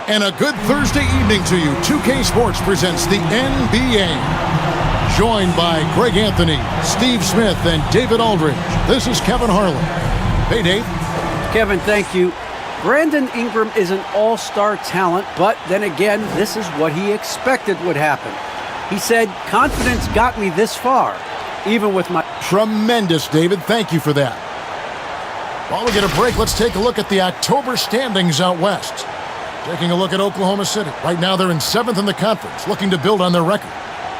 And a good Thursday evening to you. 2K Sports presents the NBA. Joined by Greg Anthony, Steve Smith, and David Aldridge. This is Kevin Harlan. Hey, Dave. Kevin, thank you. Brandon Ingram is an all-star talent, but then again, this is what he expected would happen. He said, confidence got me this far, even with my... Tremendous, David. Thank you for that. While we get a break, let's take a look at the October standings out west. Taking a look at Oklahoma City. Right now they're in 7th in the conference, looking to build on their record.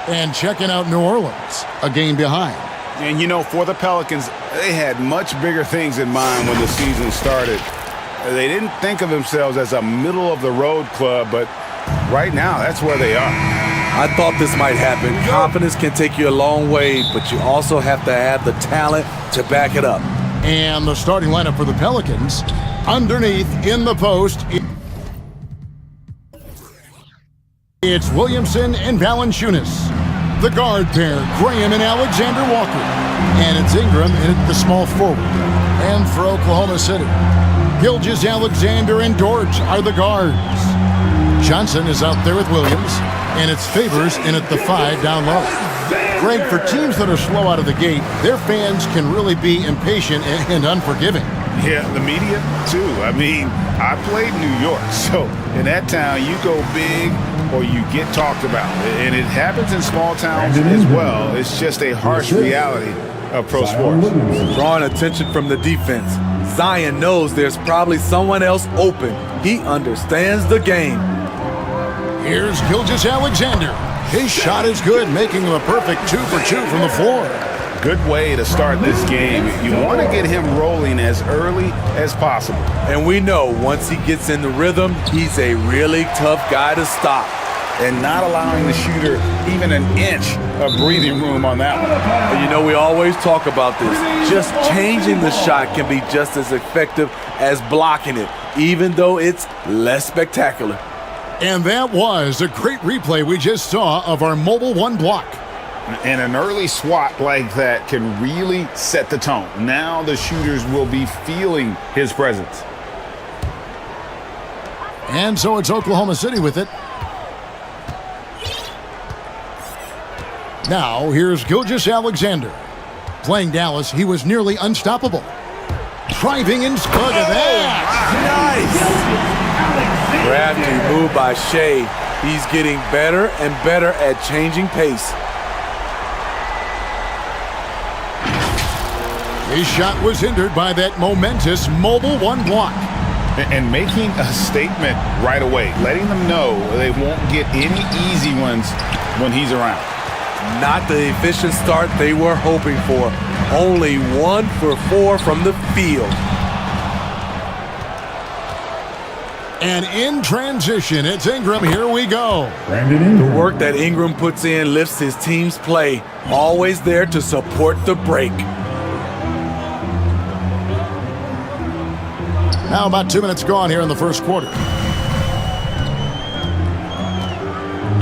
And checking out New Orleans, a game behind. And you know, for the Pelicans, they had much bigger things in mind when the season started. They didn't think of themselves as a middle-of-the-road club, but right now that's where they are. I thought this might happen. Confidence can take you a long way, but you also have to have the talent to back it up. And the starting lineup for the Pelicans, underneath in the post, it's Williamson and Valanciunas. The guard pair, Graham and Alexander Walker. And it's Ingram at the small forward. And for Oklahoma City, Gilgeous-Alexander and Dort are the guards. Johnson is out there with Williams, and it's Favors in at the 5 down low. Greg, for teams that are slow out of the gate, their fans can really be impatient and unforgiving. Yeah, the media, too. I mean, I played New York, so in that town, you go big or you get talked about. And it happens in small towns as well. It's just a harsh reality of pro sports. Drawing attention from the defense. Zion knows there's probably someone else open. He understands the game. Here's Gilgeous-Alexander. His shot is good, making him a perfect 2 for 2 from the floor. Good way to start this game. You want to get him rolling as early as possible. And we know once he gets in the rhythm, he's a really tough guy to stop. And not allowing the shooter even an inch of breathing room on that one. And you know, we always talk about this. Just changing the shot can be just as effective as blocking it, even though it's less spectacular. And that was a great replay we just saw of our Mobile One block. And an early swat like that can really set the tone. Now the shooters will be feeling his presence. And so it's Oklahoma City with it. Now here's Gilgeous-Alexander. Playing Dallas, he was nearly unstoppable. Driving and look at that. Nice. Crafty move by Shea. He's getting better and better at changing pace. His shot was hindered by that momentous Mobile One block. And making a statement right away, letting them know they won't get any easy ones when he's around. Not the efficient start they were hoping for. Only 1 for 4 from the field. And in transition, it's Ingram. Here we go. The work that Ingram puts in lifts his team's play. Always there to support the break. Now about 2 minutes gone here in the first quarter.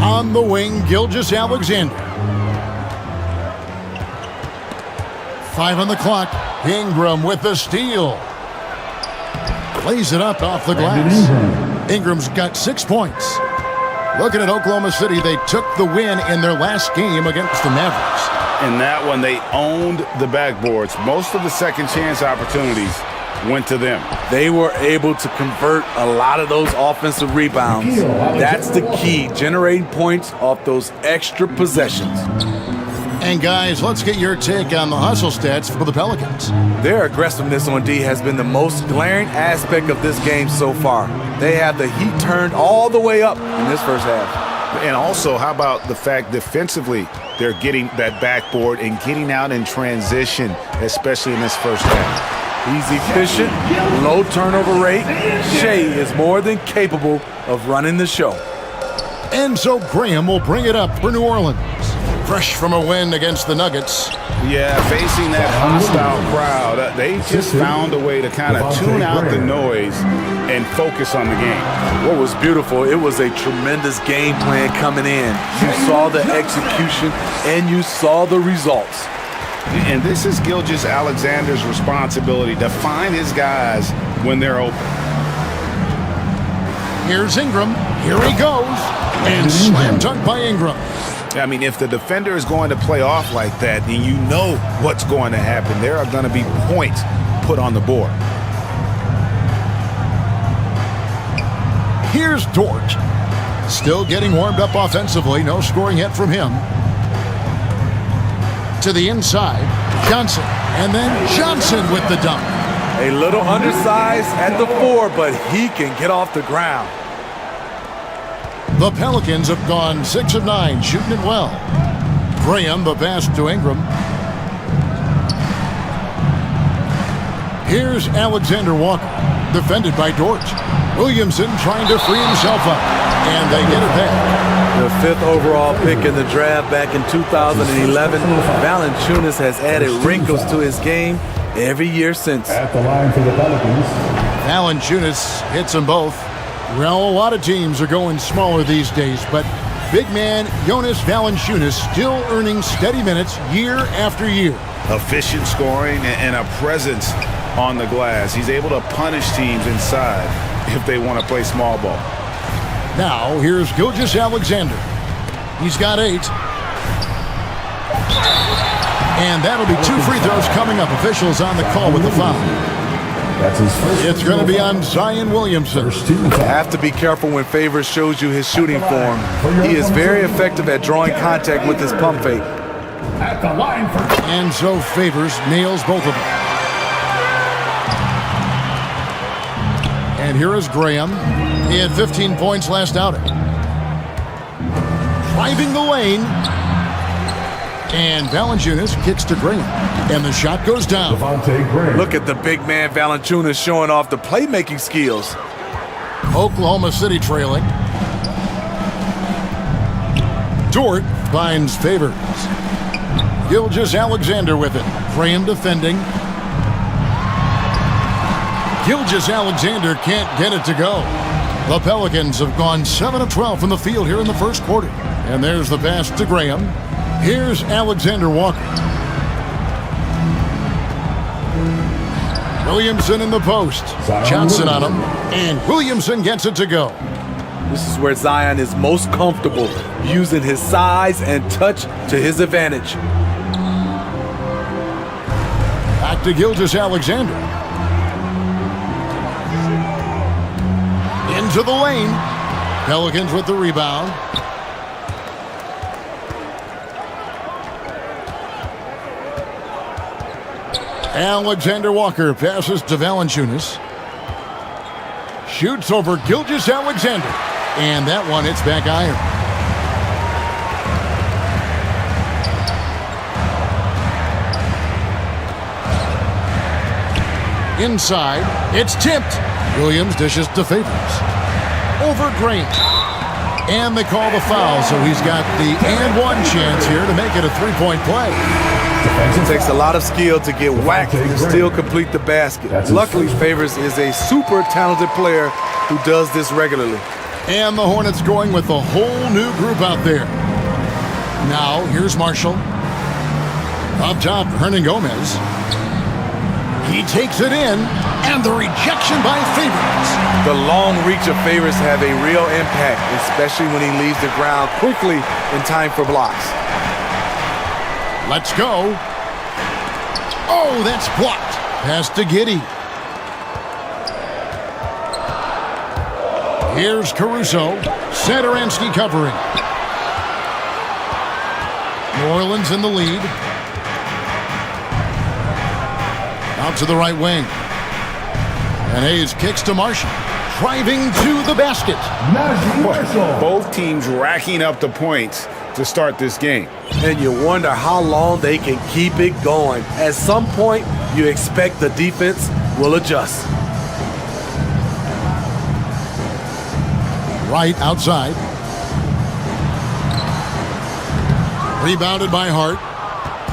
On the wing, Gilgeous-Alexander. 5 on the clock. Ingram with the steal. Lays it up off the glass. Ingram's got 6 points. Looking at Oklahoma City, they took the win in their last game against the Mavericks. In that one, they owned the backboards. Most of the second chance opportunities went to them. They were able to convert a lot of those offensive rebounds. That's the key, generating points off those extra possessions. And guys, let's get your take on the hustle stats for the Pelicans. Their aggressiveness on D has been the most glaring aspect of this game so far. They have the heat turned all the way up in this first half. And also, how about the fact defensively, they're getting that backboard and getting out in transition, especially in this first half. He's efficient, low turnover rate. Shea is more than capable of running the show. And so Graham will bring it up for New Orleans. Fresh from a win against the Nuggets. Yeah, facing that hostile crowd, they just found a way to kind of tune out the noise and focus on the game. What was beautiful, it was a tremendous game plan coming in. You saw the execution and you saw the results. And this is Gilgeous-Alexander's responsibility to find his guys when they're open. Here's Ingram. Here he goes. And slam dunk by Ingram. I mean, if the defender is going to play off like that, then you know what's going to happen. There are going to be points put on the board. Here's Dort. Still getting warmed up offensively. No scoring yet from him. To the inside. Johnson. And then Johnson with the dunk. A little undersized at the 4, but he can get off the ground. The Pelicans have gone 6 of 9, shooting it well. Graham, the pass to Ingram. Here's Alexander Walker, defended by Dort. Williamson trying to free himself up, and they get it back. The 5th overall pick in the draft back in 2011, Valanciunas has added wrinkles to his game every year since. At the line for the Pelicans. Valanciunas hits them both. Well, a lot of teams are going smaller these days, but big man Jonas Valanciunas still earning steady minutes year after year. Efficient scoring and a presence on the glass. He's able to punish teams inside if they want to play small ball. Now, here's Gilgeous-Alexander. He's got 8. And that'll be 2 free throws coming up. Officials on the call with the foul. That's his first. It's going to be on Zion Williamson. You have to be careful when Favors shows you his shooting form. He is very effective at drawing contact with his pump fake. At the line for. And so Favors nails both of them. And here is Graham. He had 15 points last outing. Driving the lane. And Valanciunas kicks to Graham. And the shot goes down. Look at the big man Valanciunas showing off the playmaking skills. Oklahoma City trailing. Dort finds Favors. Gilgeous-Alexander with it. Graham defending. Gilgeous-Alexander can't get it to go. The Pelicans have gone 7 of 12 from the field here in the first quarter. And there's the pass to Graham. Here's Alexander Walker. Williamson in the post. Johnson on him. And Williamson gets it to go. This is where Zion is most comfortable, using his size and touch to his advantage. Back to Gilgeous-Alexander. Into the lane. Pelicans with the rebound. Alexander Walker passes to Valanciunas. Shoots over Gilgeous-Alexander. And that one hits back iron. Inside, it's tipped. Williams dishes to Favors. Over Graham. And they call the foul, so he's got the and one chance here to make it a 3-point play. It takes a lot of skill to get whacked and still complete the basket. Luckily, Favors is a super talented player who does this regularly. And the Hornets going with a whole new group out there. Now, here's Marshall. Up top, Hernan Gomez. He takes it in, and the rejection by Favors. The long reach of Favors have a real impact, especially when he leaves the ground quickly in time for blocks. Let's go. Oh, that's blocked. Pass to Giddey. Here's Caruso. Satoransky covering. New Orleans in the lead. Out to the right wing. And Hayes kicks to Marshall. Driving to the basket. Both teams racking up the points to start this game. And you wonder how long they can keep it going. At some point, you expect the defense will adjust. Right outside. Rebounded by Hart.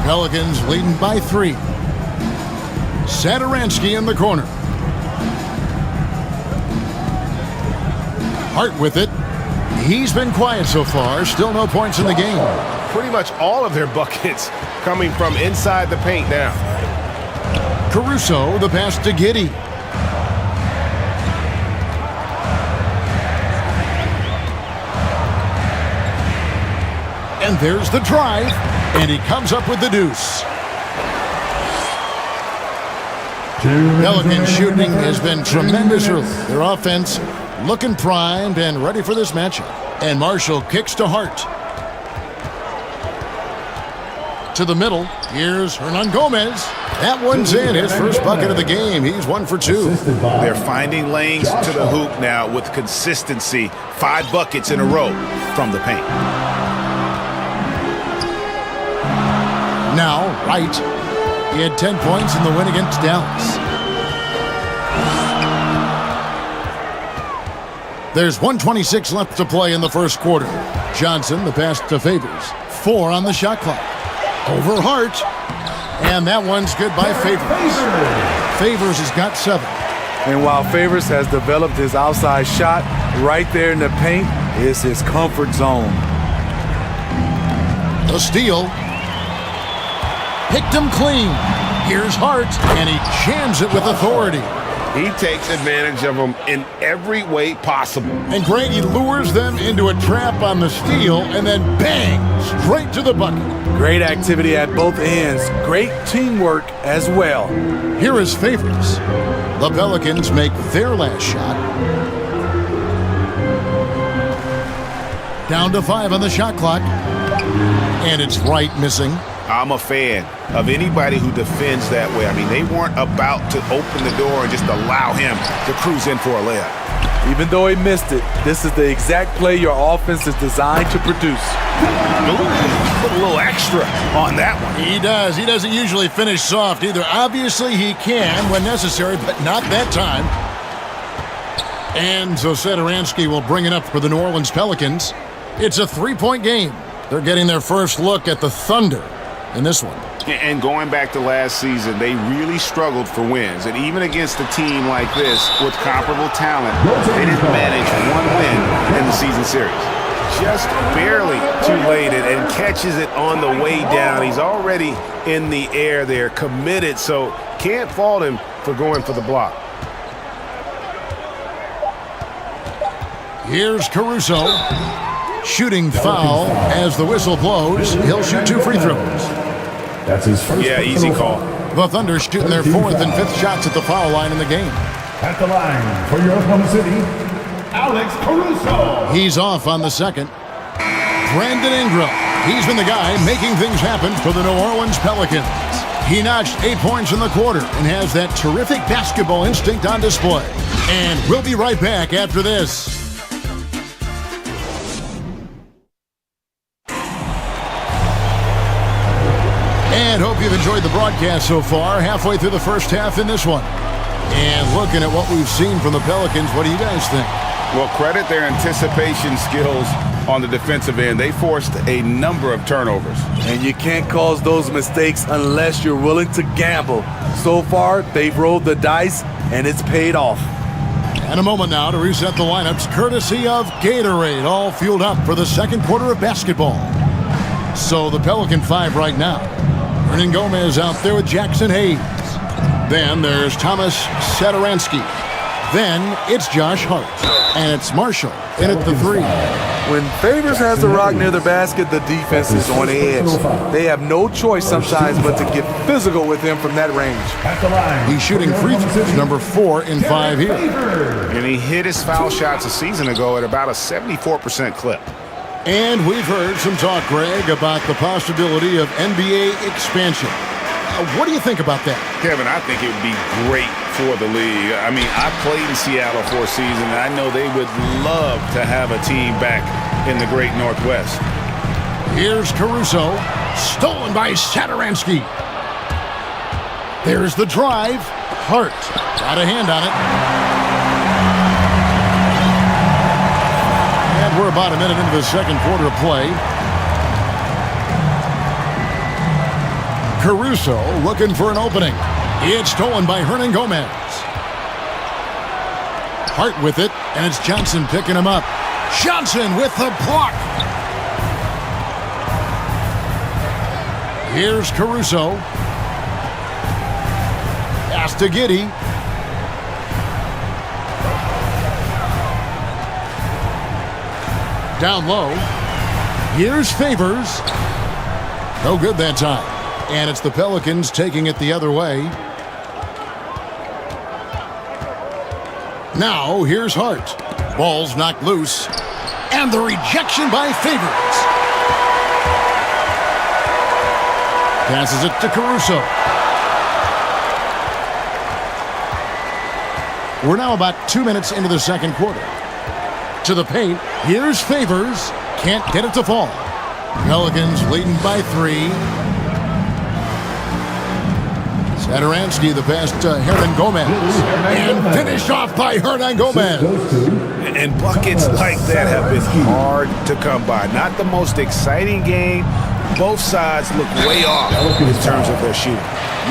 Pelicans leading by 3. Satoransky in the corner. Hart with it. He's been quiet so far. Still no points in the game. Pretty much all of their buckets coming from inside the paint now. Caruso, the pass to Giddey. And there's the drive, and he comes up with the deuce. Pelican shooting has been tremendous early. Their offense looking primed and ready for this matchup. And Marshall kicks to Hart. To the middle. Here's Hernan Gomez. That one's in. His first bucket of the game. He's 1 for 2. They're finding lanes to the hoop now with consistency. 5 buckets in a row from the paint. Now, Wright. He had 10 points in the win against Dallas. There's 1:26 left to play in the first quarter. Johnson, the pass to Favors. 4 on the shot clock. Over Hart. And that one's good by Favors. Favors has got 7. And while Favors has developed his outside shot, right there in the paint is his comfort zone. The steal. Picked him clean. Here's Hart, and he jams it with authority. He takes advantage of them in every way possible. And Greg, he lures them into a trap on the steal, and then bang, straight to the bucket. Great activity at both ends. Great teamwork as well. Here is Favors. The Pelicans make their last shot. Down to 5 on the shot clock. And it's Wright missing. I'm a fan of anybody who defends that way. I mean, they weren't about to open the door and just allow him to cruise in for a layup. Even though he missed it, this is the exact play your offense is designed to produce. Ooh, put a little extra on that one. He does. He doesn't usually finish soft either. Obviously, he can when necessary, but not that time. And so Satoransky will bring it up for the New Orleans Pelicans. It's a 3-point game. They're getting their first look at the Thunder in this one. And going back to last season, they really struggled for wins. And even against a team like this with comparable talent, they didn't manage one win in the season series. Just barely too late and catches it on the way down. He's already in the air there, committed, so can't fault him for going for the block. Here's Caruso. Shooting foul as the whistle blows. He'll shoot 2 free throws. That's his first. Yeah, easy call. The Thunder shooting their 4th and 5th shots at the foul line in the game. At the line for your Oklahoma City, Alex Caruso. He's off on the second. Brandon Ingram. He's been the guy making things happen for the New Orleans Pelicans. He notched 8 points in the quarter and has that terrific basketball instinct on display. And we'll be right back after this. And hope you've enjoyed the broadcast so far. Halfway through the first half in this one. And looking at what we've seen from the Pelicans, what do you guys think? Well, credit their anticipation skills on the defensive end. They forced a number of turnovers. And you can't cause those mistakes unless you're willing to gamble. So far, they've rolled the dice, and it's paid off. And a moment now to reset the lineups, courtesy of Gatorade, all fueled up for the second quarter of basketball. So the Pelican 5 right now. Hernan Gomez out there with Jackson Hayes. Then there's Thomas Satoransky. Then it's Josh Hart. And it's Marshall in at the 3. When Favors has the rock near the basket, the defense is on edge. They have no choice sometimes but to get physical with him from that range. At the line. He's shooting free throws, number 4 in 5 here. And he hit his foul shots a season ago at about a 74% clip. And we've heard some talk, Greg, about the possibility of NBA expansion. What do you think about that? Kevin, I think it would be great for the league. I mean, I played in Seattle for a season, and I know they would love to have a team back in the great Northwest. Here's Caruso, stolen by Satoransky. There's the drive. Hart got a hand on it. And we're about a minute into the second quarter of play. Caruso looking for an opening. It's stolen by Hernan Gomez. Hart with it, and it's Johnson picking him up. Johnson with the block. Here's Caruso. Pass to Giddey. Down low. Here's Favors. No good that time. And it's the Pelicans taking it the other way. Now, here's Hart. Ball's knocked loose. And the rejection by Favors. Passes it to Caruso. We're now about 2 minutes into the second quarter. To the paint. Here's Favors. Can't get it to fall. Pelicans leading by 3. Satoransky, the pass to Hernan Gomez. And finished off by Hernan Gomez. And buckets like that have been hard to come by. Not the most exciting game. Both sides look way off in terms of their shooting.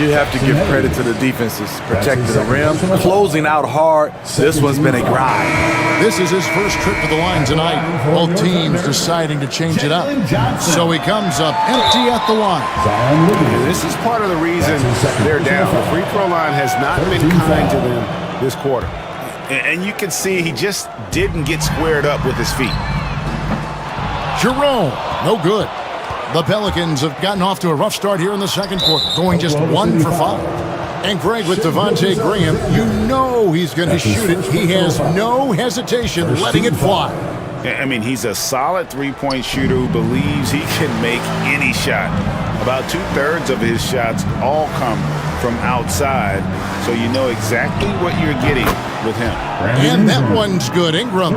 You have to give credit to the defenses. Protecting the rim, closing out hard. This one's been a grind. This is his first trip to the line tonight. Both teams deciding to change it up. So he comes up empty at the line. This is part of the reason they're down. The free throw line has not been kind to them this quarter. And you can see he just didn't get squared up with his feet. Jerome, no good. The Pelicans have gotten off to a rough start here in the second quarter, going just 1 for 5. And Greg with Devontae Graham, you know he's going to shoot it. He has no hesitation letting it fly. I mean, he's a solid three-point shooter who believes he can make any shot. About 2/3 of his shots all come from outside, so you know exactly what you're getting with him. And that one's good. Ingram.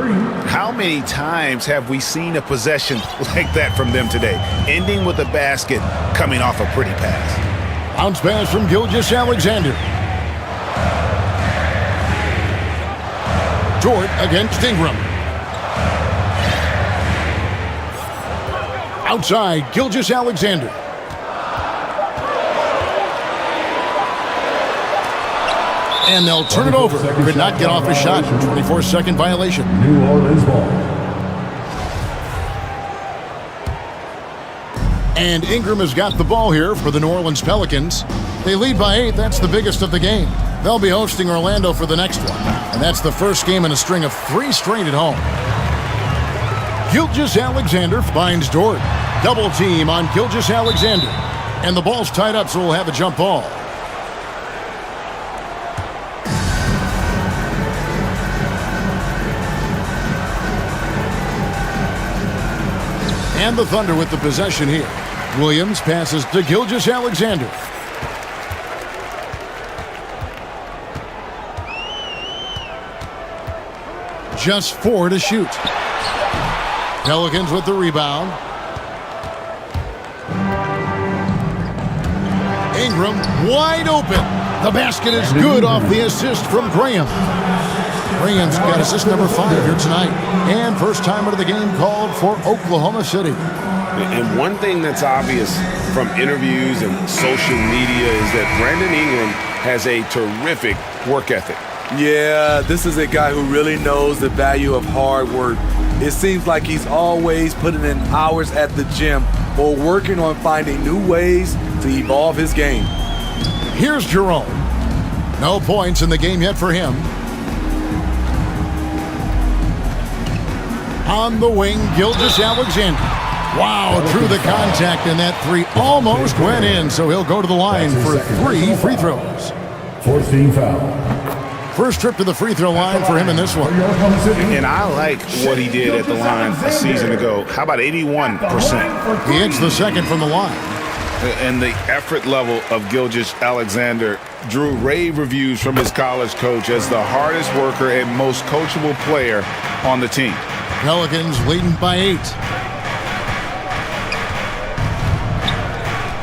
How many times have we seen a possession like that from them today, ending with a basket coming off a pretty pass? Bounce pass from Gilgeous-Alexander. Dort against Ingram. Outside, Gilgeous-Alexander. And they'll turn it over. Could not get off a shot. 24-second violation. New Orleans ball. And Ingram has got the ball here for the New Orleans Pelicans. They lead by 8. That's the biggest of the game. They'll be hosting Orlando for the next one. And that's the first game in a string of 3 straight at home. Gilgeous-Alexander finds Dort. Double team on Gilgeous-Alexander. And the ball's tied up, so we'll have a jump ball. And the Thunder with the possession here. Williams passes to Gilgeous-Alexander. Just 4 to shoot. Pelicans with the rebound. Ingram wide open. The basket is good off the assist from Graham. Graham's got assist number 5 here tonight. And first time out of the game called for Oklahoma City. And one thing that's obvious from interviews and social media is that Brandon Ingram has a terrific work ethic. Yeah, this is a guy who really knows the value of hard work. It seems like he's always putting in hours at the gym or working on finding new ways to evolve his game. Here's Jerome. No points in the game yet for him. On the wing, Gilgeous-Alexander. Wow, through the contact, and that 3 almost went in, so he'll go to the line for 3 free throws. 14 foul. First trip to the free throw line for him in this one. And I like what he did at the line a season ago. How about 81%? He hits the second from the line. And the effort level of Gilgeous-Alexander drew rave reviews from his college coach as the hardest worker and most coachable player on the team. Pelicans leading by 8.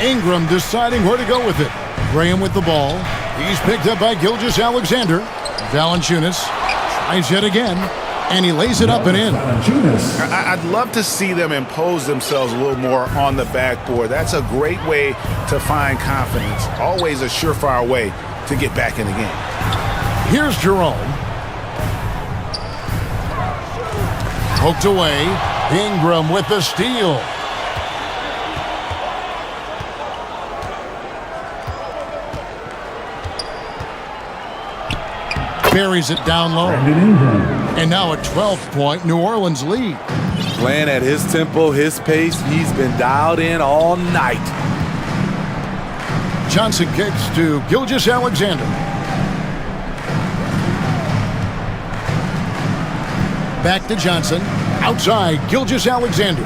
Ingram deciding where to go with it. Graham with the ball. He's picked up by Gilgeous-Alexander. Valanciunas tries yet again, and he lays it up and in. I'd love to see them impose themselves a little more on the backboard. That's a great way to find confidence. Always a surefire way to get back in the game. Here's Jerome. Poked away. Ingram with the steal. Buries it down low. And now a 12-point New Orleans lead. Playing at his tempo, his pace, he's been dialed in all night. Johnson kicks to Gilgeous-Alexander. Back to Johnson. Outside, Gilgeous-Alexander.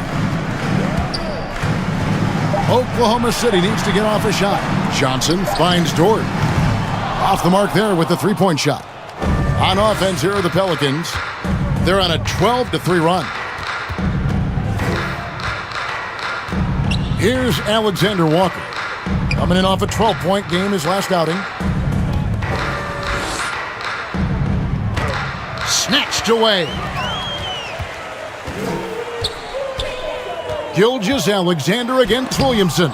Oklahoma City needs to get off a shot. Johnson finds Dort. Off the mark there with the three-point shot. On offense here are the Pelicans. They're on a 12-3 run. Here's Alexander Walker. Coming in off a 12-point game his last outing. Snatched away. Gilgeous-Alexander against Williamson.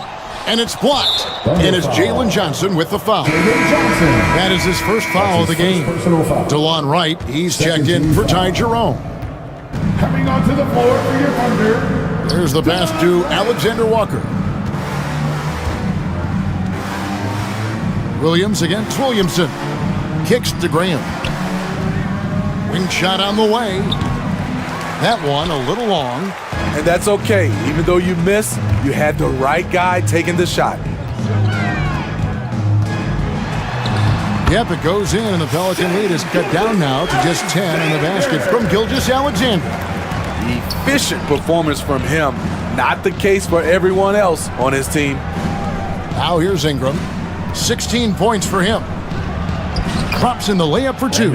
And it's blocked. And it's Jalen Johnson with the foul. That is his first foul of the game. DeLon Wright, he's checked in for Ty Jerome. Coming onto the floor for your Thunder. There's the pass to Alexander Walker. Williams against Williamson. Kicks to Graham. Wing shot on the way. That one a little long. And that's okay. Even though you miss, you had the right guy taking the shot. Yep, it goes in, and the Pelican lead is cut down now to just 10 in the basket from Gilgeous-Alexander. Efficient performance from him. Not the case for everyone else on his team. Now here's Ingram. 16 points for him. Drops in the layup for two.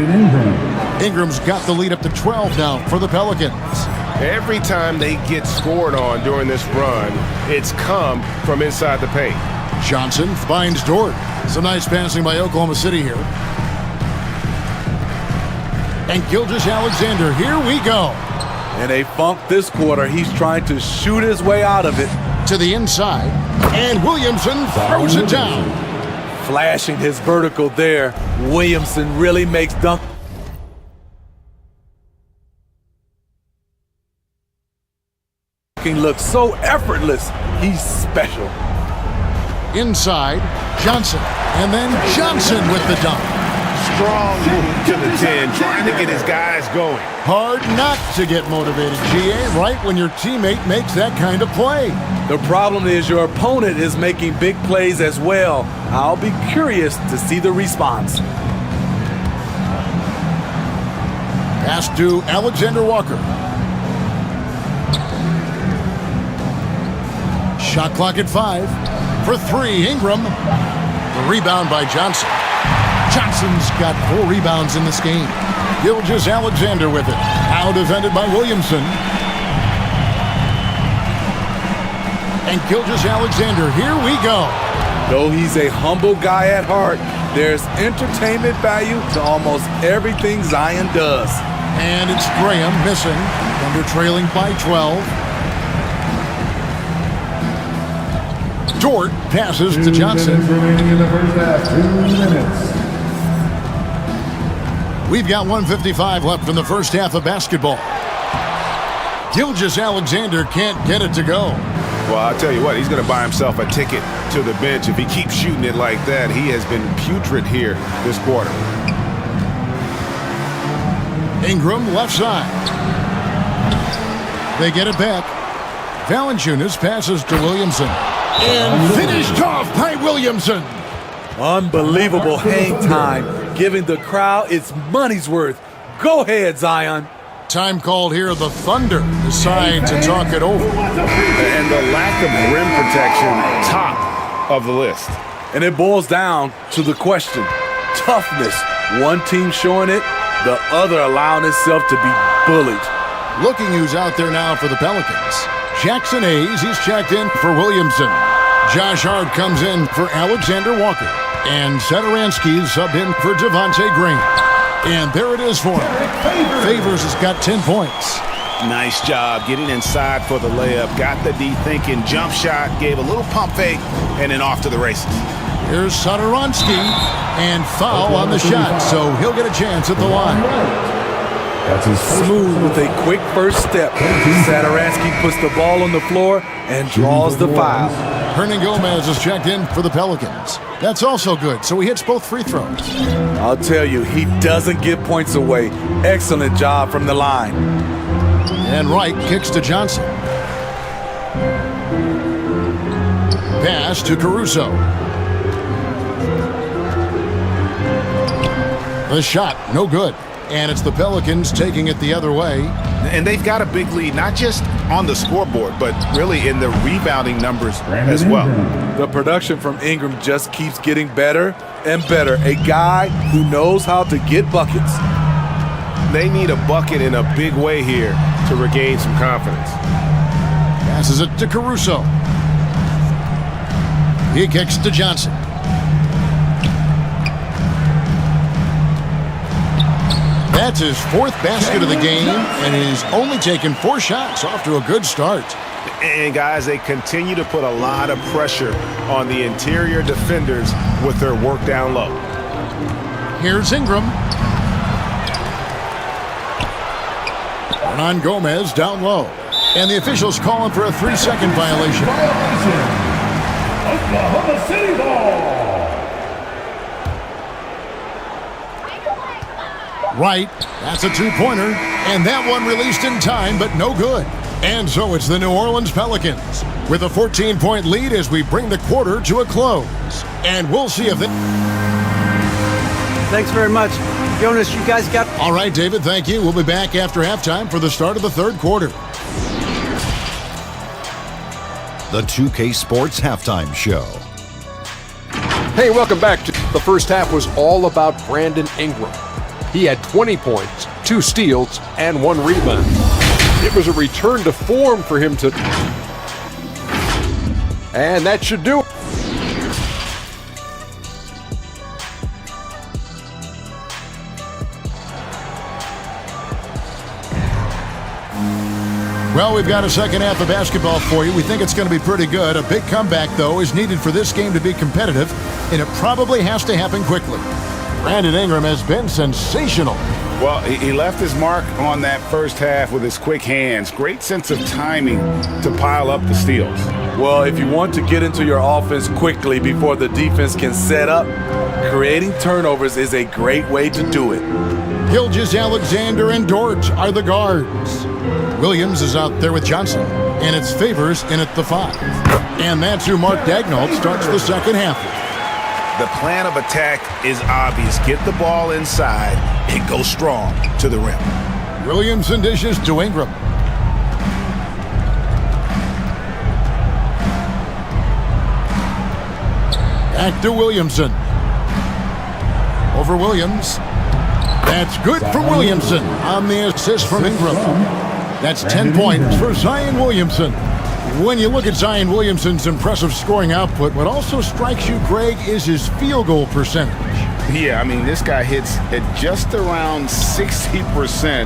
Ingram's got the lead up to 12 now for the Pelicans. Every time they get scored on during this run, it's come from inside the paint. Johnson finds Dort. Some nice passing by Oklahoma City here. And Gilgeous-Alexander, here we go. In a funk this quarter, he's trying to shoot his way out of it. To the inside, and Williamson throws it down. Flashing his vertical there, Williamson really makes dunk. Look so effortless. He's special. Inside, Johnson, and then Johnson with the dunk. Strong move to the 10, trying to get his guys going. Hard not to get motivated, GA, right when your teammate makes that kind of play. The problem is your opponent is making big plays as well. I'll be curious to see the response. Pass to Alexander Walker. Shot clock at 5. For 3, Ingram. The rebound by Johnson. Johnson's got 4 rebounds in this game. Gilgeous-Alexander with it. Now defended by Williamson. And Gilgeous-Alexander, here we go. Though he's a humble guy at heart, there's entertainment value to almost everything Zion does. And it's Graham missing. Thunder trailing by 12. Dort passes to Johnson. Remaining in the first half, 2 minutes. We've got 1:55 left in the first half of basketball. Gilgeous-Alexander can't get it to go. Well, I'll tell you what, he's going to buy himself a ticket to the bench. If he keeps shooting it like that, he has been putrid here this quarter. Ingram left side. They get it back. Valanciunas passes to Williamson. And finished off by Williamson. Unbelievable hang time, giving the crowd its money's worth. Go ahead, Zion. Time called here. The Thunder decide to talk it over. And the lack of rim protection, top of the list. And it boils down to the question. Toughness. One team showing it, the other allowing itself to be bullied. Looking who's out there now for the Pelicans. Jackson Hayes, he's checked in for Williamson. Josh Hart comes in for Alexander Walker. And Satoransky's subbed in for Devontae Green. And there it is for him. Favors has got 10 points. Nice job getting inside for the layup. Got the D thinking jump shot, gave a little pump fake, and then off to the races. Here's Satoransky. And foul on the shot, so he'll get a chance at the line. That's his Smooth with a quick first step. Satoransky puts the ball on the floor and draws the foul. Hernan Gomez is checked in for the Pelicans. That's also good, so he hits both free throws. I'll tell you, he doesn't give points away. Excellent job from the line. And Wright kicks to Johnson. Pass to Caruso. The shot, no good. And it's the Pelicans taking it the other way. And they've got a big lead, not just on the scoreboard, but really in the rebounding numbers as well. The production from Ingram just keeps getting better and better. A guy who knows how to get buckets. They need a bucket in a big way here to regain some confidence. Passes it to Caruso. He kicks to Johnson. That's his fourth basket of the game, and he's only taken 4 shots. Off to a good start. And guys, they continue to put a lot of pressure on the interior defenders with their work down low. Here's Ingram. Hernan Gomez down low. And the officials calling for a 3-second violation. Oklahoma City ball. Right, that's a 2-pointer, and that one released in time, but no good. And so it's the New Orleans Pelicans with a 14-point lead as we bring the quarter to a close. And we'll see if they... Thanks very much. Jonas, you guys got... All right, David, thank you. We'll be back after halftime for the start of the third quarter. The 2K Sports Halftime Show. Hey, welcome back. The first half was all about Brandon Ingram. He had 20 points, 2 steals, and 1 rebound. It was a return to form for him to... And that should do it. Well, we've got a second half of basketball for you. We think it's going to be pretty good. A big comeback, though, is needed for this game to be competitive, and it probably has to happen quickly. Brandon Ingram has been sensational. Well, he left his mark on that first half with his quick hands. Great sense of timing to pile up the steals. Well, if you want to get into your offense quickly before the defense can set up, creating turnovers is a great way to do it. Gilgeous Alexander and Dort are the guards. Williams is out there with Johnson, and it's Favors in at the 5. And that's who Mark Daigneault starts the second half with. The plan of attack is obvious. Get the ball inside and go strong to the rim. Williamson dishes to Ingram. Back to Williamson. Over Williams. That's good for Williamson on the assist from Ingram. That's 10 points for Zion Williamson. When you look at Zion Williamson's impressive scoring output, what also strikes you, Greg, is his field goal percentage. Yeah, I mean, this guy hits at just around 60%.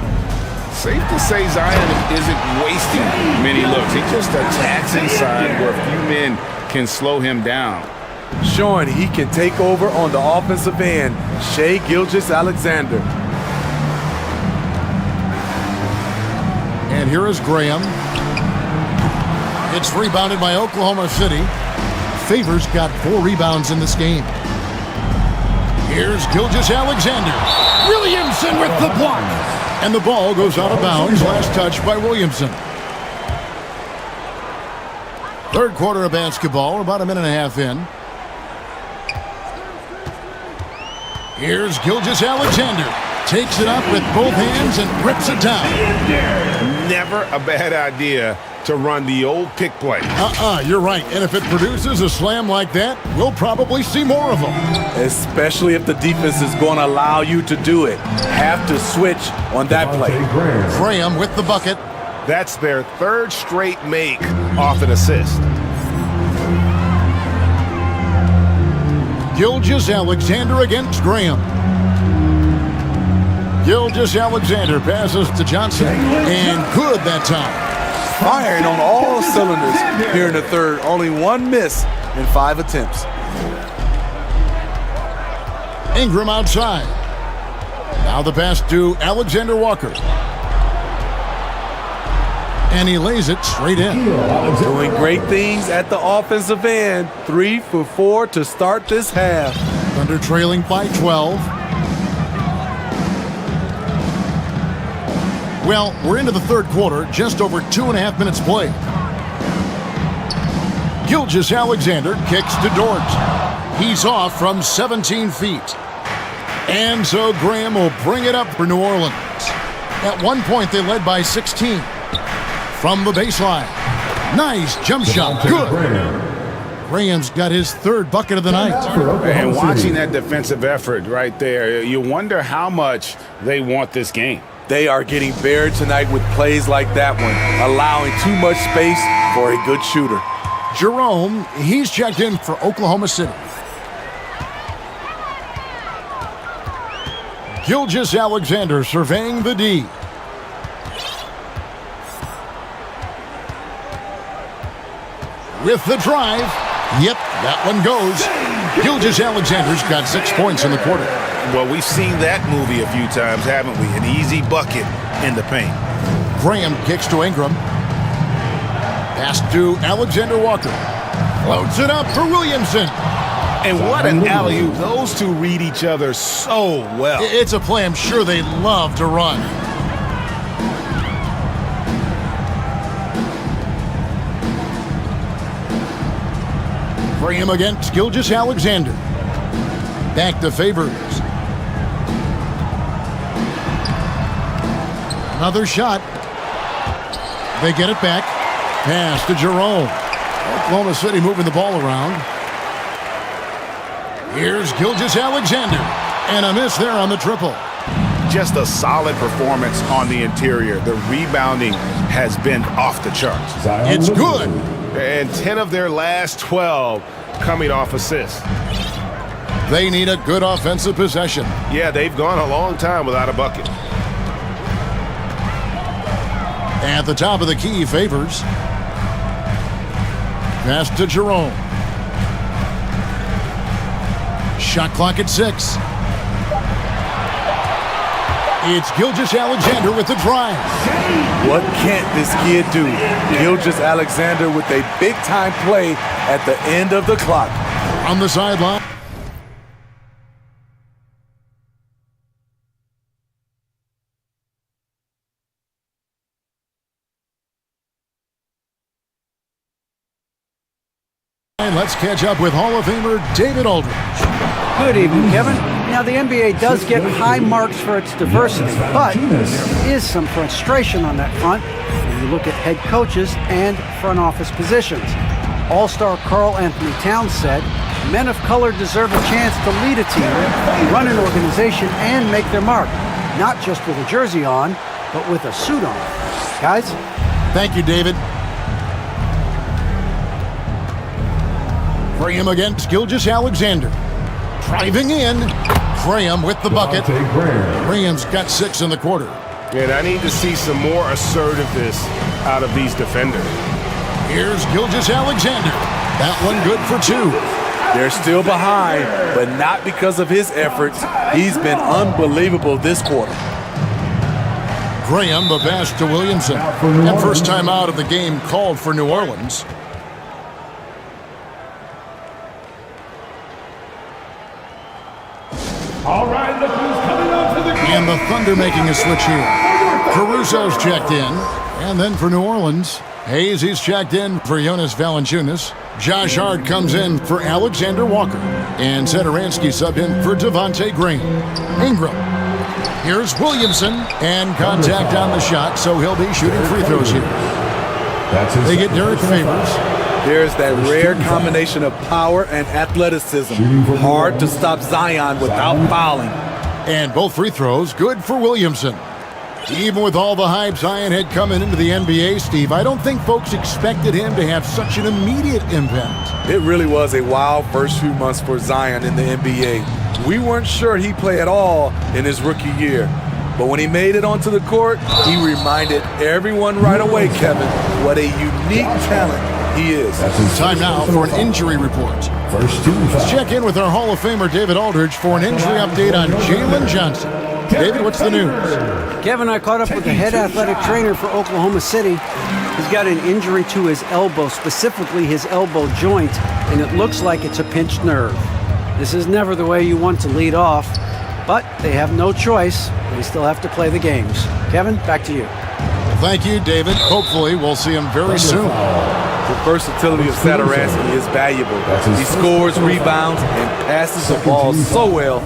Safe to say Zion isn't wasting many looks. He just attacks inside where a few men can slow him down. Showing he can take over on the offensive end, Shai Gilgeous-Alexander. And here is Graham. It's rebounded by Oklahoma City. Favors got 4 rebounds in this game. Here's Gilgeous-Alexander. Williamson with the block. And the ball goes out of bounds. Last touch by Williamson. Third quarter of basketball. We're about a minute and a half in. Here's Gilgeous-Alexander. Takes it up with both hands and rips it down. Never a bad idea to run the old pick play. You're right. And if it produces a slam like that, we'll probably see more of them. Especially if the defense is going to allow you to do it. Have to switch on that play. Graham with the bucket. That's their 3rd straight make off an assist. Gilgeous-Alexander against Graham. Gilgeous-Alexander passes to Johnson. And good that time. Firing on all cylinders here in the third. Only 1 miss in 5 attempts. Ingram outside. Now the pass to Alexander Walker. And he lays it straight in. Doing great things at the offensive end. 3 for 4 to start this half. Thunder trailing by 12. Well, we're into the third quarter, just over 2.5 minutes played. Gilgeous-Alexander kicks to Dort. He's off from 17 feet. And so Graham will bring it up for New Orleans. At one point, they led by 16. From the baseline. Nice jump shot. Good. Graham's got his third bucket of the night. And watching that defensive effort right there, you wonder how much they want this game. They are getting buried tonight with plays like that one, allowing too much space for a good shooter. Jerome, he's checked in for Oklahoma City. Gilgeous-Alexander surveying the D. With the drive. Yep, that one goes. Gilgeous-Alexander's got 6 points in the quarter. Well, we've seen that movie a few times, haven't we? An easy bucket in the paint. Graham kicks to Ingram. Pass to Alexander Walker. Floats it up for Williamson. And what an alley-oop. Those two read each other so well. It's a play I'm sure they love to run. Graham against Gilgeous-Alexander. Back to Favors. Another shot. They get it back. Pass to Jerome. Oklahoma City moving the ball around. Here's Gilgeous-Alexander. And a miss there on the triple. Just a solid performance on the interior. The rebounding has been off the charts. It's good. And 10 of their last 12 coming off assists. They need a good offensive possession. Yeah, they've gone a long time without a bucket. At the top of the key, Favors. Pass to Jerome. Shot clock at 6. It's Gilgeous-Alexander with the drive. What can't this kid do? Gilgeous-Alexander with a big-time play at the end of the clock. On the sideline. And let's catch up with Hall of Famer David Aldridge. Good evening, Kevin. Now, the NBA does get high marks for its diversity, but there is some frustration on that front when you look at head coaches and front office positions. All-star Karl Anthony Towns said, men of color deserve a chance to lead a team, run an organization, and make their mark, not just with a jersey on, but with a suit on. Guys? Thank you, David. Graham against Gilgeous-Alexander. Driving in. Graham with the bucket. Graham's got 6 in the quarter. And I need to see some more assertiveness out of these defenders. Here's Gilgeous-Alexander. That one good for 2. They're still behind, but not because of his efforts. He's been unbelievable this quarter. Graham, the pass to Williamson. And first time out of the game called for New Orleans. All right, look who's coming onto the court. And the Thunder making a switch here. Caruso's checked in. And then for New Orleans, Hayes, he's checked in for Jonas Valanciunas. Josh Hart comes in for Alexander Walker. And Satoransky subbed in for Devontae Green. Ingram. Here's Williamson. And contact on the shot, so he'll be shooting free throws here. They get Derek Favors. There's that rare combination of power and athleticism. Hard to stop Zion without fouling. And both free throws good for Williamson. Even with all the hype Zion had coming into the NBA, Steve, I don't think folks expected him to have such an immediate impact. It really was a wild first few months for Zion in the NBA. We weren't sure he'd play at all in his rookie year. But when he made it onto the court, he reminded everyone right away, Kevin, what a unique talent he is. Time now for an injury report. Let's check in with our Hall of Famer David Aldridge for an injury update on Jalen Johnson. David, what's the news? Kevin, I caught up with the head athletic trainer for Oklahoma City. He's got an injury to his elbow, specifically his elbow joint, and it looks like it's a pinched nerve. This is never the way you want to lead off. But they have no choice. They still have to play the games. Kevin, back to you. Thank you, David. Hopefully, we'll see him very soon. The versatility of Satoransky is valuable. He scores, rebounds, and passes the ball so well.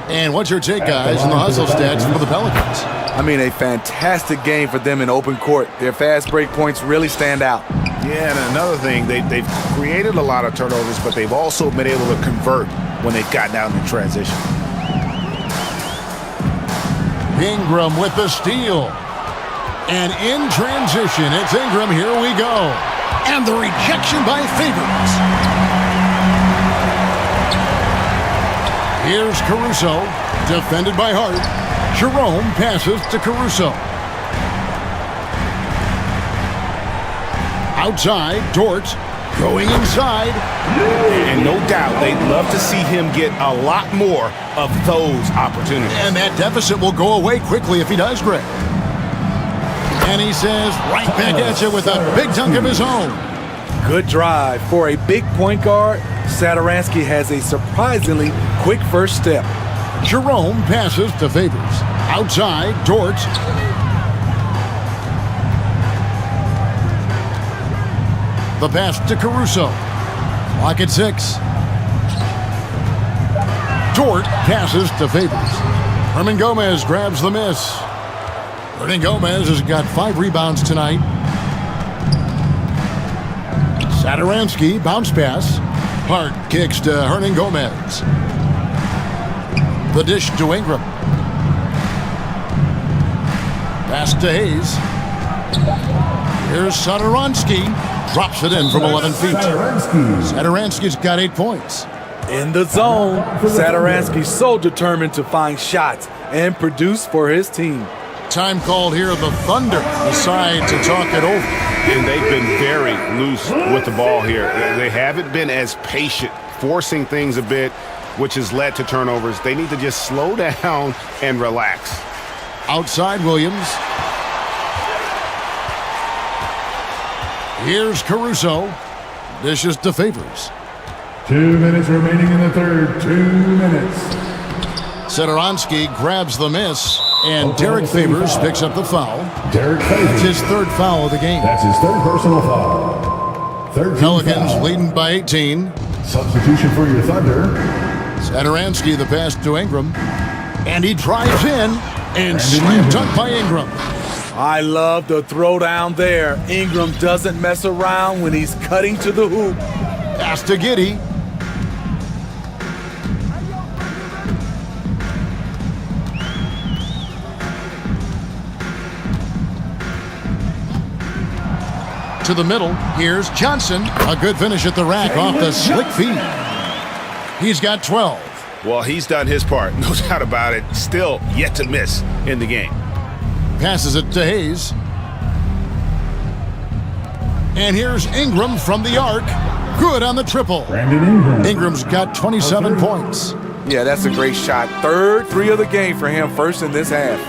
And what's your take, guys, on the hustle stats for the Pelicans? I mean, a fantastic game for them in open court. Their fast break points really stand out. Yeah, and another thing, they've created a lot of turnovers, but they've also been able to convert when they've gotten out in transition. Ingram with the steal. And in transition, it's Ingram. Here we go. And the rejection by Favors. Here's Caruso, defended by Hart. Jerome passes to Caruso. Outside, Dort going inside. And no doubt, they'd love to see him get a lot more of those opportunities. And that deficit will go away quickly if he does, Greg. And he says right back at you with a big dunk of his own. Good drive. For a big point guard, Satoransky has a surprisingly quick first step. Jerome passes to Favors. Outside, Dort. The pass to Caruso. Clock at 6. Dort passes to Favors. Hernan Gomez grabs the miss. Hernan Gomez has got 5 rebounds tonight. Satoransky, bounce pass. Hart kicks to Hernan Gomez. The dish to Ingram. Pass to Hayes. Here's Satoransky. Drops it in from 11 feet. Satoransky's got 8 points. In the zone, Satoransky's so determined to find shots and produce for his team. Time called here. The Thunder decide to talk it over. And they've been very loose with the ball here. They haven't been as patient, forcing things a bit, which has led to turnovers. They need to just slow down and relax. Outside, Williams. Here's Caruso. Dishes to Favors. 2 minutes remaining in the third. 2 minutes. Satoransky grabs the miss, and Derek Favors picks up the foul. Derek Favors. It's his 3rd foul of the game. That's his 3rd personal foul. 13 Pelicans foul. leading by 18. Substitution for your Thunder. Satoransky, the pass to Ingram. And he drives in, and slam dunk by Ingram. I love the throwdown there. Ingram doesn't mess around when he's cutting to the hoop. Pass to Giddey. To the middle, here's Johnson. A good finish at the rack off the slick feed. He's got 12. Well, he's done his part, no doubt about it. Still yet to miss in the game. Passes it to Hayes. And here's Ingram from the arc. Good on the triple. Brandon Ingram. Ingram's got 27 points. Yeah, that's a great shot. 3rd 3 of the game for him, first in this half.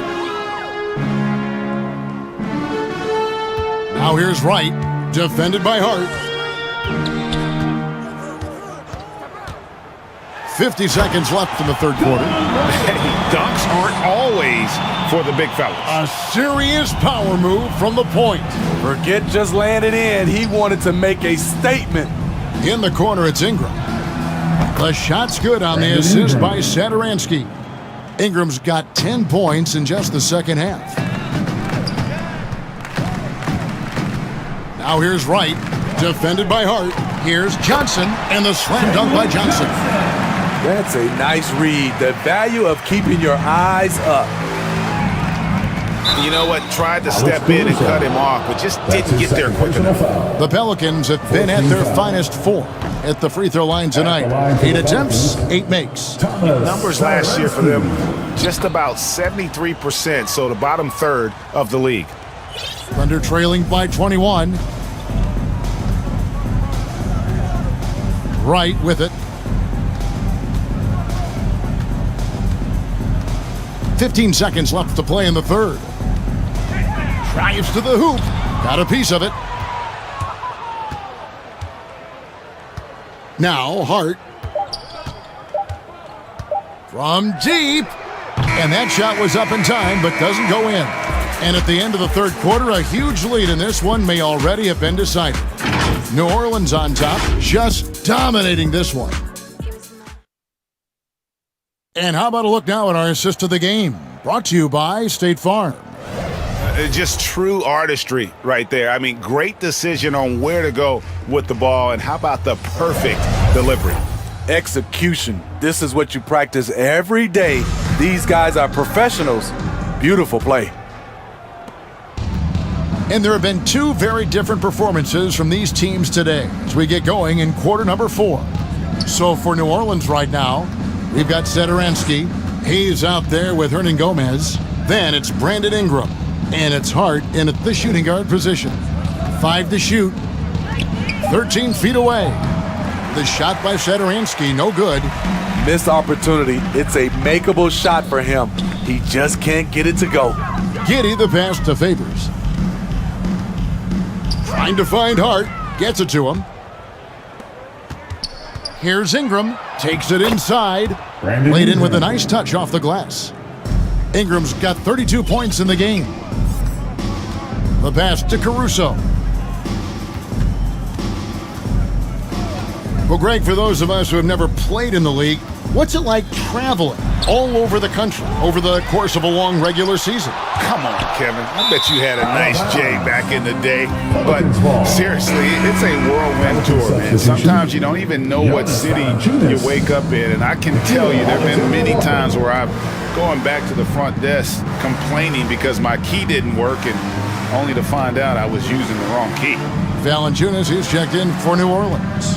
Now here's Wright, defended by Hart. 50 seconds left in the 3rd quarter. Hey, dunks aren't always for the big fellas. A serious power move from the point. Forget just landing in. He wanted to make a statement. In the corner, it's Ingram. The shot's good on the assist by Satoransky. Ingram's got 10 points in just the second half. Now here's Wright, defended by Hart. Here's Johnson, and the slam dunk by Johnson. That's a nice read. The value of keeping your eyes up. You know what? Tried to step in and cut him off, but just didn't get there quick enough. The Pelicans have been at their finest form at the free throw line tonight. 8 attempts, 8 makes. Numbers last year for them, just about 73%, so the bottom third of the league. Thunder trailing by 21. Wright with it. 15 seconds left to play in the 3rd. Drives to the hoop. Got a piece of it. Now Hart. from deep. And that shot was up in time, but doesn't go in. And at the end of the third quarter, a huge lead in this one may already have been decided. New Orleans on top, just dominating this one. And how about a look now at our assist of the game? Brought to you by State Farm. Just true artistry right there. I mean, great decision on where to go with the ball, and how about the perfect delivery? Execution. This is what you practice every day. These guys are professionals. Beautiful play. And there have been two very different performances from these teams today as we get going in quarter number 4. So for New Orleans right now, we've got Satoransky. He's out there with Hernan Gomez. Then it's Brandon Ingram. And it's Hart in at the shooting guard position. 5 to shoot. 13 feet away. The shot by Satoransky, no good. Missed opportunity. It's a makeable shot for him. He just can't get it to go. Giddy the pass to Favors. Trying to find Hart. Gets it to him. Here's Ingram. Takes it inside. Laid in with a nice touch off the glass. Ingram's got 32 points in the game. The pass to Caruso. Well, Greg, for those of us who have never played in the league, what's it like traveling all over the country over the course of a long regular season? Come on, Kevin. I bet you had a nice J back in the day. But seriously, it's a whirlwind tour, man. Sometimes you don't even know what city you wake up in. And I can tell you there have been many times where I've gone back to the front desk complaining because my key didn't work, and only to find out I was using the wrong key. Valanciunas is checked in for New Orleans.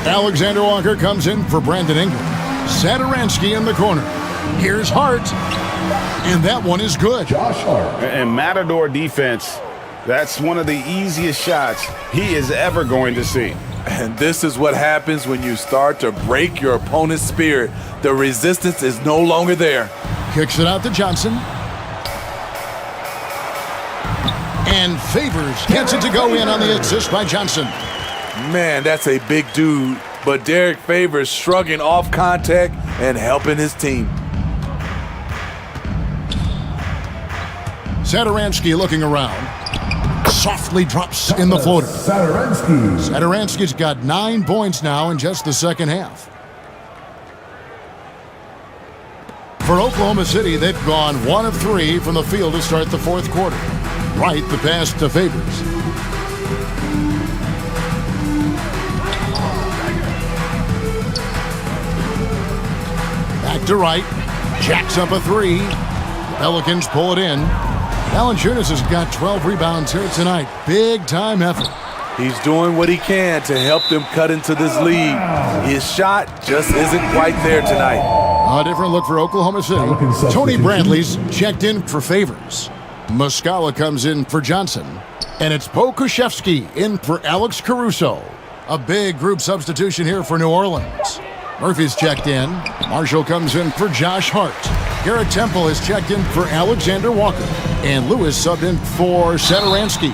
Alexander Walker comes in for Brandon Ingram. Satoransky in the corner. Here's Hart. And that one is good. Josh Hart. And Matador defense, that's one of the easiest shots he is ever going to see. And this is what happens when you start to break your opponent's spirit. The resistance is no longer there. Kicks it out to Johnson. And Favors gets it to go in on the assist by Johnson. Man, that's a big dude. But Derek Favors shrugging off contact and helping his team. Satoransky looking around. Softly drops in the floater. Satoransky's got 9 points now in just the second half. For Oklahoma City, they've gone 1 of 3 from the field to start the fourth quarter. Right, the pass to Favors. Back to Wright. Jacks up a 3. Pelicans pull it in. Valanciunas has got 12 rebounds here tonight. Big time effort. He's doing what he can to help them cut into this lead. His shot just isn't quite there tonight. A different look for Oklahoma City. Tony Bradley's checked in for Favors. Muscala comes in for Johnson. And it's Pokuševski in for Alex Caruso. A big group substitution here for New Orleans. Murphy's checked in. Marshall comes in for Josh Hart. Garrett Temple is checked in for Alexander Walker. And Lewis subbed in for Satoransky.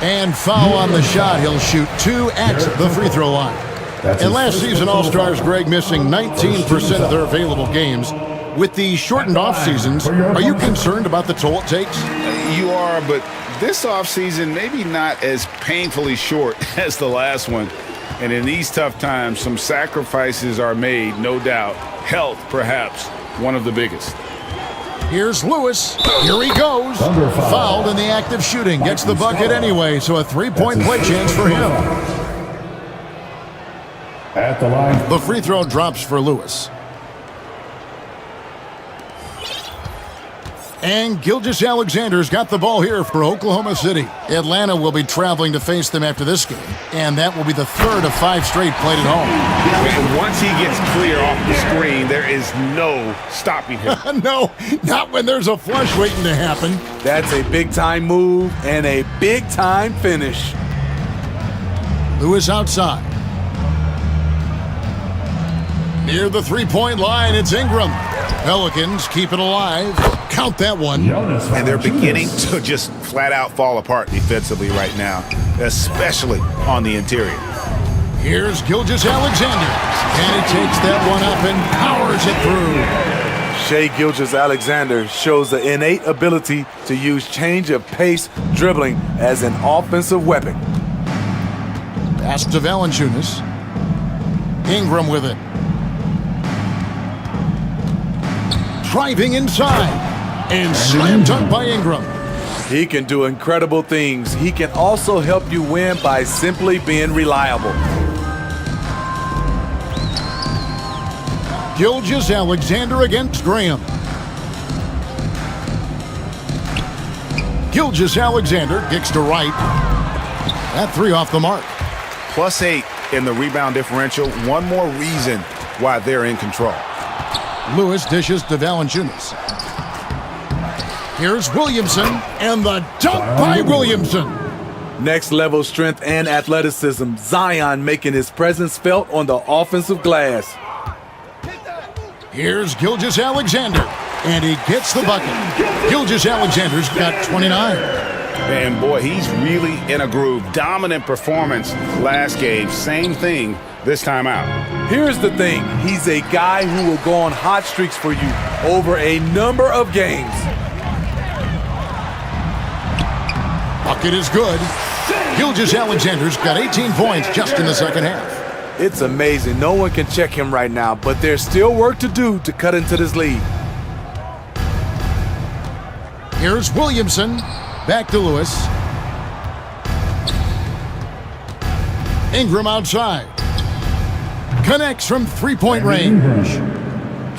And foul on the shot. He'll shoot 2 at the free throw line. And last season, All-Stars Greg missing 19% of their available games. With the shortened off seasons, are you concerned about the toll it takes? You are, but this offseason maybe not as painfully short as the last one. And in these tough times, some sacrifices are made, no doubt. Health, perhaps, one of the biggest. Here's Lewis. Here he goes. Fouled in the act of shooting. Gets the bucket anyway, so a 3-point play chance for him. At the line. The free throw drops for Lewis. And Gilgeous-Alexander's got the ball here for Oklahoma City. Atlanta will be traveling to face them after this game, and that will be the third of 5 straight played at home. And once he gets clear off the screen, there is no stopping him. No, not when there's a flush waiting to happen. That's a big-time move and a big-time finish. Lewis outside. Near the 3-point line, it's Ingram. Pelicans keep it alive. Count that one. And they're beginning to just flat out fall apart defensively right now, especially on the interior. Here's Gilgeous-Alexander, and he takes that one up and powers it through. Shai Gilgeous-Alexander shows the innate ability to use change of pace dribbling as an offensive weapon. Pass to Valanciunas. Ingram with it. Driving inside, and slam dunk by Ingram. He can do incredible things. He can also help you win by simply being reliable. Gilgeous-Alexander against Graham. Gilgeous-Alexander kicks to right. That three off the mark. +8 in the rebound differential. One more reason why they're in control. Lewis dishes to Valanciunas. Here's Williamson, and the dunk by Williamson. Next level strength and athleticism. Zion making his presence felt on the offensive glass. Here's Gilgeous-Alexander, and he gets the bucket. Gilgeous-Alexander's got 29. And boy, he's really in a groove. Dominant performance last game. Same thing this time out. Here's the thing. He's a guy who will go on hot streaks for you over a number of games. Bucket is good. Gilgeous-Alexander's got 18 points just in the second half. It's amazing. No one can check him right now, but there's still work to do to cut into this lead. Here's Williamson. Back to Lewis. Ingram outside. Connects from three-point range.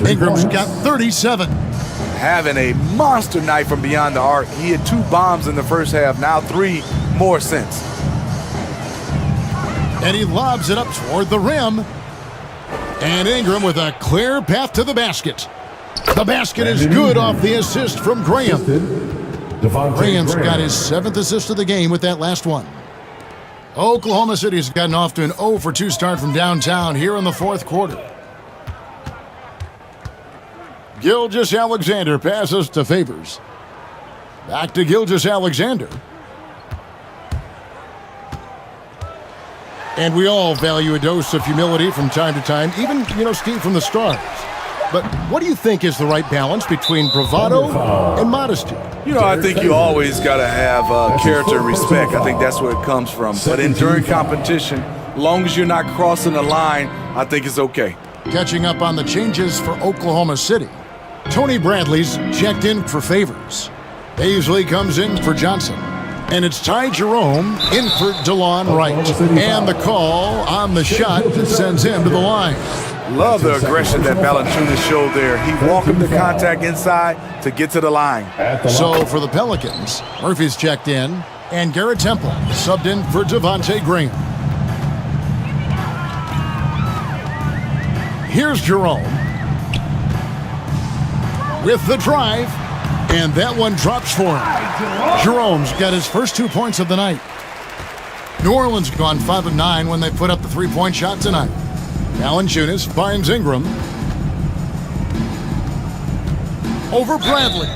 Ingram's got 37. Having a monster night from beyond the arc. He had 2 bombs in the first half, now 3 more since. And he lobs it up toward the rim. And Ingram with a clear path to the basket. The basket is good off the assist from Graham. Graham's got his 7th assist of the game with that last one. Oklahoma City's gotten off to an 0 for 2 start from downtown here in the fourth quarter. Gilgeous-Alexander passes to Favors. Back to Gilgeous-Alexander. And we all value a dose of humility from time to time, even, Steve, from the stars. But what do you think is the right balance between bravado and modesty? I think you always got to have character and respect. I think that's where it comes from. But during competition, as long as you're not crossing the line, I think it's okay. Catching up on the changes for Oklahoma City. Tony Bradley's checked in for Favors. Paisley comes in for Johnson. And it's Ty Jerome in for DeLon Wright. And the call on the shot sends him to the line. Love the aggression that Valanciunas showed there. He welcomed the contact inside to get to the line. So for the Pelicans, Murphy's checked in, and Garrett Temple subbed in for Devontae Graham. Here's Jerome with the drive, and that one drops for him. Jerome's got his first 2 points of the night. New Orleans gone 5 of 9 when they put up the 3-point shot tonight. Valanciunas finds Ingram. Over Bradley.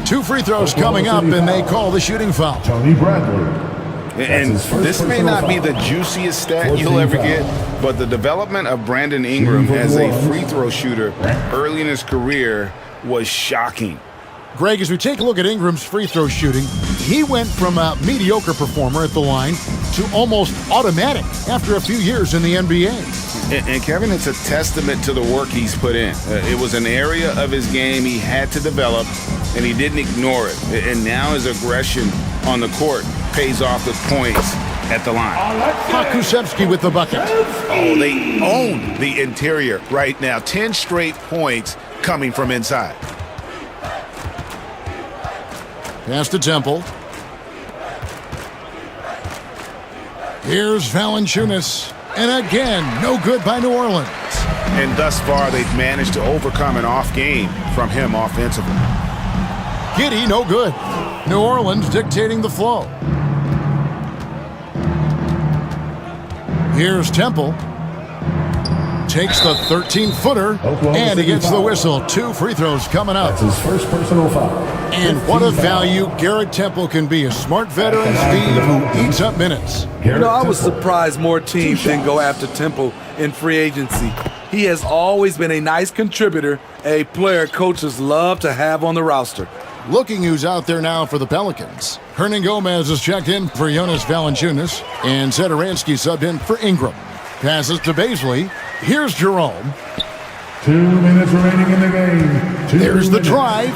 2 free throws coming up, and they call the shooting foul. Tony Bradley. And this may not be the juiciest stat you'll ever get, but the development of Brandon Ingram as a free throw shooter early in his career was shocking. Greg, as we take a look at Ingram's free throw shooting, he went from a mediocre performer at the line to almost automatic after a few years in the NBA. And Kevin, it's a testament to the work he's put in. It was an area of his game he had to develop, and he didn't ignore it. And now his aggression on the court pays off with points at the line. Pokusevski with the bucket. Oh, they own the interior right now. 10 straight points coming from inside. Pass to Temple. Here's Valanciunas. And again, no good by New Orleans. And thus far, they've managed to overcome an off game from him offensively. Giddey, no good. New Orleans dictating the flow. Here's Temple. takes the 13-footer, and he gets the whistle. 2 free throws coming up. That's his first personal foul. And what a value Garrett Temple can be. A smart veteran, Steve, who eats up minutes. You know, I was surprised more teams didn't go after Temple in free agency. He has always been a nice contributor, a player coaches love to have on the roster. Looking who's out there now for the Pelicans. Hernan Gomez is checked in for Jonas Valanciunas, and Zedaransky subbed in for Ingram. Passes to Baisley. Here's Jerome. 2 minutes remaining in the game. There's the drive.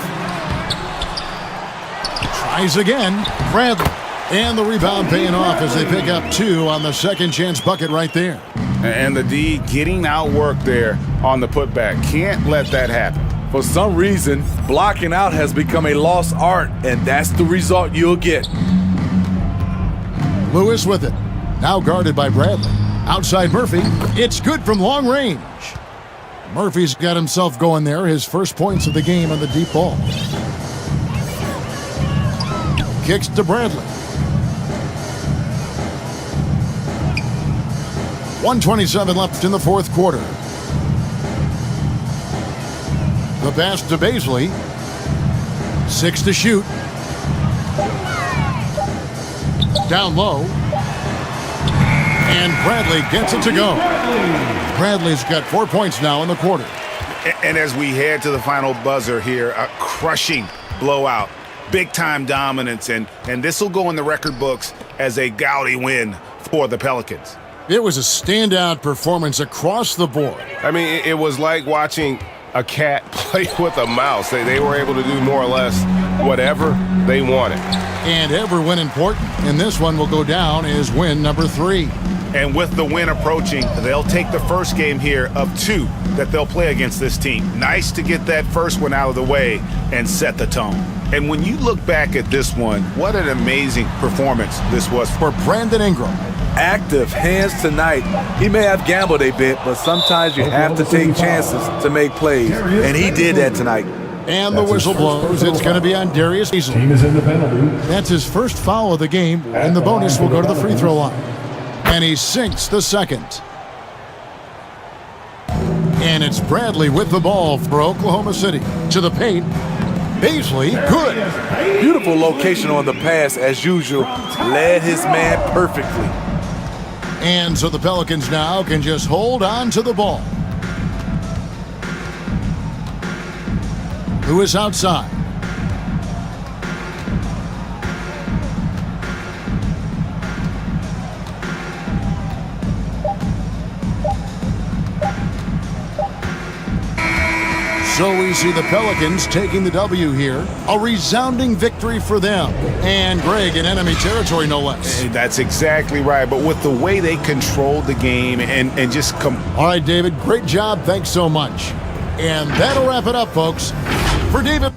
Tries again. Bradley. And the rebound paying off as they pick up 2 on the second chance bucket right there. And the D getting outworked there on the putback. Can't let that happen. For some reason, blocking out has become a lost art, and that's the result you'll get. Lewis with it. Now guarded by Bradley. Outside Murphy. It's good from long range. Murphy's got himself going there. His first points of the game on the deep ball. Kicks to Bradley. 1:27 left in the fourth quarter. The pass to Baisley. 6 to shoot. Down low. And Bradley gets it to go. Bradley's got 4 points now in the quarter. And as we head to the final buzzer here, a crushing blowout. Big-time dominance, and this will go in the record books as a gaudy win for the Pelicans. It was a standout performance across the board. I mean, it was like watching a cat play with a mouse. They were able to do more or less whatever they wanted. And every win important, and this one will go down as win number 3. And with the win approaching, they'll take the first game here of 2 that they'll play against this team. Nice to get that first one out of the way and set the tone. And when you look back at this one, what an amazing performance this was for Brandon Ingram. Active hands tonight. He may have gambled a bit, but sometimes you have to take chances to make plays, and he did that tonight. And the whistle blows. It's going to be on Darius Baisley. Team is in the penalty. That's his first foul of the game, and the bonus will go to the free throw line. And he sinks the second. And it's Bradley with the ball for Oklahoma City. To the paint. Baisley, good. Beautiful location on the pass, as usual. Led his man perfectly. And so the Pelicans now can just hold on to the ball. Lewis outside. So we see the Pelicans taking the W here. A resounding victory for them. And Greg in enemy territory, no less. That's exactly right. But with the way they controlled the game and just come. All right, David, great job. Thanks so much. And that'll wrap it up, folks. For David.